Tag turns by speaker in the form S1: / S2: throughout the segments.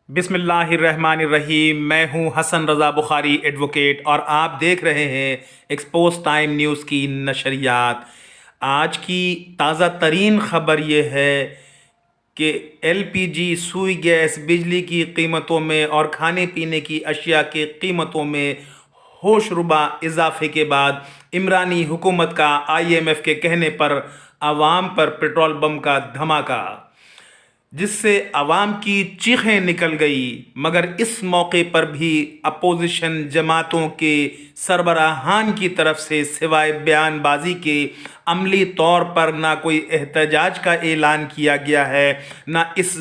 S1: बिस्मिल्लाहिर्रहमानिर्रहीम। मैं हूं हसन रज़ा बुखारी एडवोकेट और आप देख रहे हैं एक्सपोज टाइम न्यूज़ की नशरियात। आज की ताज़ा तरीन ख़बर यह है कि एलपीजी, सुई गैस, बिजली की कीमतों में और खाने पीने की अशिया की कीमतों में होशरुबा इजाफे के बाद इमरानी हुकूमत का आईएमएफ के कहने पर आवाम पर पेट्रोल बम का धमाका, जिससे आवाम की चीखें निकल गई। मगर इस मौके पर भी अपोजिशन जमातों के सरबराहान की तरफ से सिवाय बयानबाजी के अमली तौर पर ना कोई एहतजाज का ऐलान किया गया है, ना इस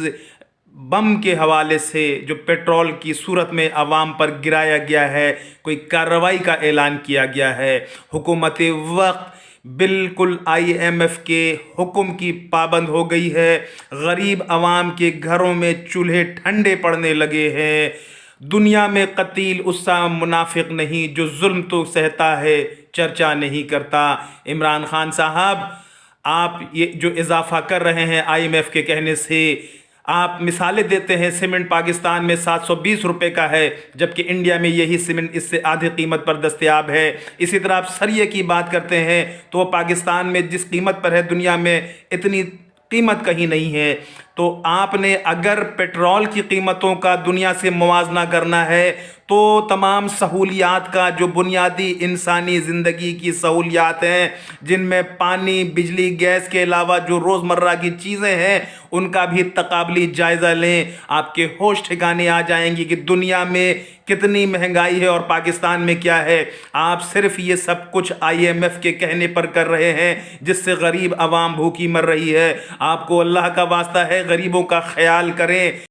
S1: बम के हवाले से जो पेट्रोल की सूरत में आवाम पर गिराया गया है कोई कार्रवाई का ऐलान किया गया है। हुकूमत वक्त बिल्कुल आईएमएफ के हुक्म की पाबंद हो गई है। गरीब आवाम के घरों में चूल्हे ठंडे पड़ने लगे हैं। दुनिया में कतील उसका मुनाफिक नहीं जो जुल्म तो सहता है, चर्चा नहीं करता। इमरान खान साहब, आप ये जो इजाफा कर रहे हैं आईएमएफ के कहने से, आप मिसालें देते हैं सीमेंट पाकिस्तान में 720 रुपए का है, जबकि इंडिया में यही सीमेंट इससे आधी कीमत पर दस्तयाब है। इसी तरह आप सरिये की बात करते हैं तो पाकिस्तान में जिस कीमत पर है दुनिया में इतनी कीमत कहीं नहीं है। तो आपने अगर पेट्रोल की कीमतों का दुनिया से मुवाजना करना है तो तमाम सहूलियात का, जो बुनियादी इंसानी ज़िंदगी की सहूलियात हैं जिनमें पानी, बिजली, गैस के अलावा जो रोज़मर्रा की चीज़ें हैं उनका भी तकाबली जायज़ा लें। आपके होश ठिकाने आ जाएंगी कि दुनिया में कितनी महंगाई है और पाकिस्तान में क्या है। आप सिर्फ ये सब कुछ आईएमएफ के कहने पर कर रहे हैं, जिससे गरीब आवाम भूखी मर रही है। आपको अल्लाह का वास्ता है गरीबों का ख्याल करें।